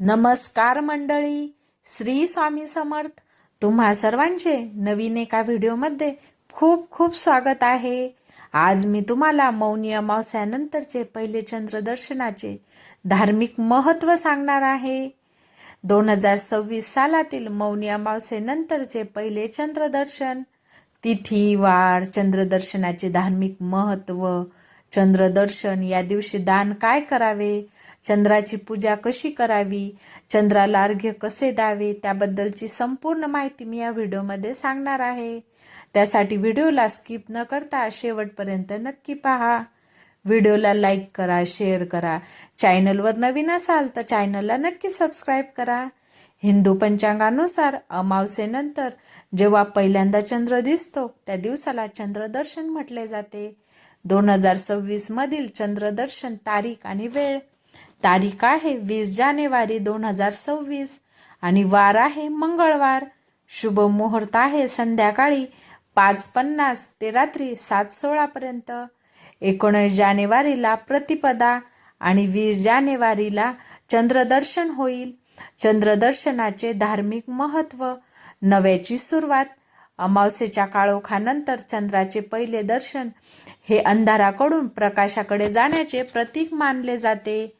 नमस्कार मंडळी, श्री स्वामी समर्थ. तुम्हा सर्वांचे नवीन एका व्हिडिओमध्ये खूप खूप स्वागत आहे. आज मी तुम्हाला मौनी अमावस्यानंतरचे पहिले चंद्रदर्शनाचे धार्मिक महत्त्व सांगणार आहे. 2026 सालातील मौनी अमावस्येनंतरचे पहिले चंद्रदर्शन. तिथी, वार, चंद्रदर्शनाचे धार्मिक महत्त्व. चंद्रदर्शन या दिवशी दान काय करावे, चंद्राची पूजा कशी करावी, चंद्राला अर्घ्य कसे द्यावे, त्याबद्दलची संपूर्ण माहिती मी या व्हिडिओमध्ये सांगणार आहे. त्यासाठी व्हिडिओला स्किप न करता शेवटपर्यंत नक्की पहा. व्हिडिओला लाईक करा, शेअर करा. चॅनलवर नवीन असाल तर चॅनलला नक्की सबस्क्राईब करा. हिंदू पंचांगानुसार अमावस्येनंतर जेव्हा पहिल्यांदा चंद्र दिसतो त्या दिवसाला चंद्रदर्शन म्हटले जाते. 2026 मधील चंद्रदर्शन तारीख आणि वेळ. तारीख आहे 20 जानेवारी 2026 आणि वार आहे मंगळवार. शुभ मुहूर्त आहे संध्याकाळी 5:50 ते रात्री 7:16 पर्यंत. 19 जानेवारीला प्रतिपदा आणि 20 जानेवारीला चंद्रदर्शन होईल. चंद्रदर्शनाचे धार्मिक महत्त्व. नव्याची सुरुवात. अमावस्येच्या काळोखानंतर चंद्राचे पहिले दर्शन हे अंधाराकडून प्रकाशाकडे जाण्याचे प्रतीक मानले जाते.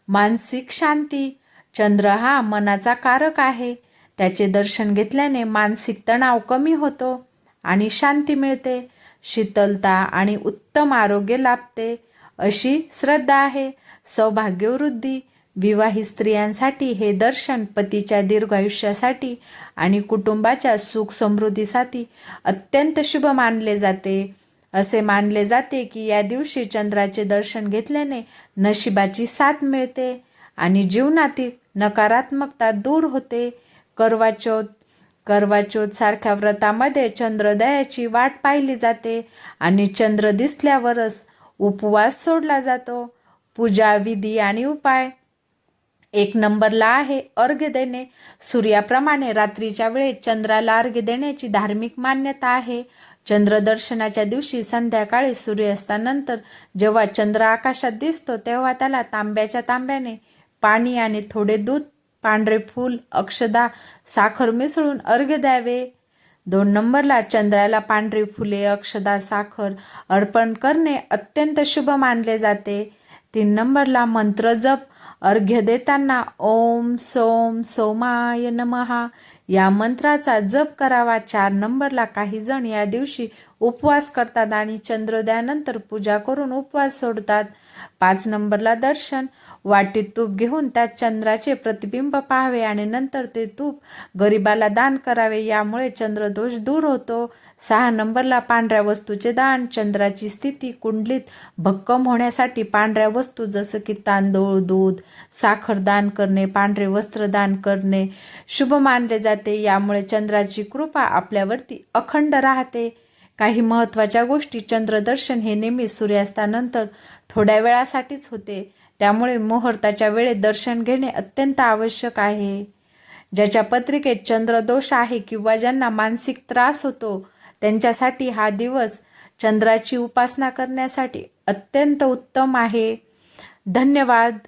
मानसिक शांती. चंद्र हा मनाचा कारक आहे. त्याचे दर्शन घेतल्याने मानसिक तणाव कमी होतो आणि शांती मिळते. शीतलता आणि उत्तम आरोग्य लाभते अशी श्रद्धा आहे. सौभाग्यवृद्धी. विवाहित स्त्रियांसाठी हे दर्शन पतीच्या दीर्घायुष्यासाठी आणि कुटुंबाच्या सुख समृद्धीसाठी अत्यंत शुभ मानले जाते. असे मानले जाते की या दिवशी चंद्राचे दर्शन घेतल्याने नशिबाची साथ मिळते आणि जीवनातील नकारात्मकता दूर होते. करवा चौथ सारख्या व्रतामध्ये चंद्रोदयाची वाट पाहिली जाते आणि चंद्र दिसल्यावरच उपवास सोडला जातो. पूजा विधी आणि उपाय. 1 नंबरला आहे अर्घ्य देणे. सूर्याप्रमाणे रात्रीच्या वेळेत चंद्राला अर्घ्य देण्याची धार्मिक मान्यता आहे. चंद्रदर्शनाच्या दिवशी संध्याकाळी सूर्यास्तानंतर जेव्हा चंद्र आकाशात दिसतो तेव्हा त्याला तांब्याने पाणी आणि थोडे दूध, पांढरे फूल, अक्षदा, साखर मिसळून अर्घ्य द्यावे. 2 नंबरला चंद्राला पांढरी फुले, अक्षदा, साखर अर्पण करणे अत्यंत शुभ मानले जाते. 3 नंबरला मंत्र जप. अर्घ्य देताना ओम सोम सोमाय नमः या मंत्राचा जप करावा. 4 नंबरला काही जण या दिवशी उपवास करतात आणि चंद्रोदयानंतर पूजा करून उपवास सोडतात. 5 नंबरला दर्शन. वाटीत तूप घेऊन त्यात चंद्राचे प्रतिबिंब पाहावे आणि नंतर ते तूप गरिबाला दान करावे. यामुळे चंद्रदोष दूर होतो. 6 नंबरला पांढऱ्या वस्तूचे दान. चंद्राची स्थिती कुंडलीत भक्कम होण्यासाठी पांढऱ्या वस्तू जसं की तांदूळ, दूध, साखर दान करणे, पांढरे वस्त्र दान करणे शुभ मानले जाते. यामुळे चंद्राची कृपा आपल्यावरती अखंड राहते. काही महत्त्वाच्या गोष्टी. चंद्रदर्शन हे नेहमी सूर्यास्तानंतर थोड्या वेळासाठीच होते. त्यामुळे मुहूर्ताच्या वेळेत दर्शन घेणे अत्यंत आवश्यक आहे. ज्याच्या पत्रिकेत चंद्रदोष आहे किंवा ज्यांना मानसिक त्रास होतो त्यांच्यासाठी हा दिवस चंद्राची उपासना करण्यासाठी अत्यंत उत्तम आहे. धन्यवाद.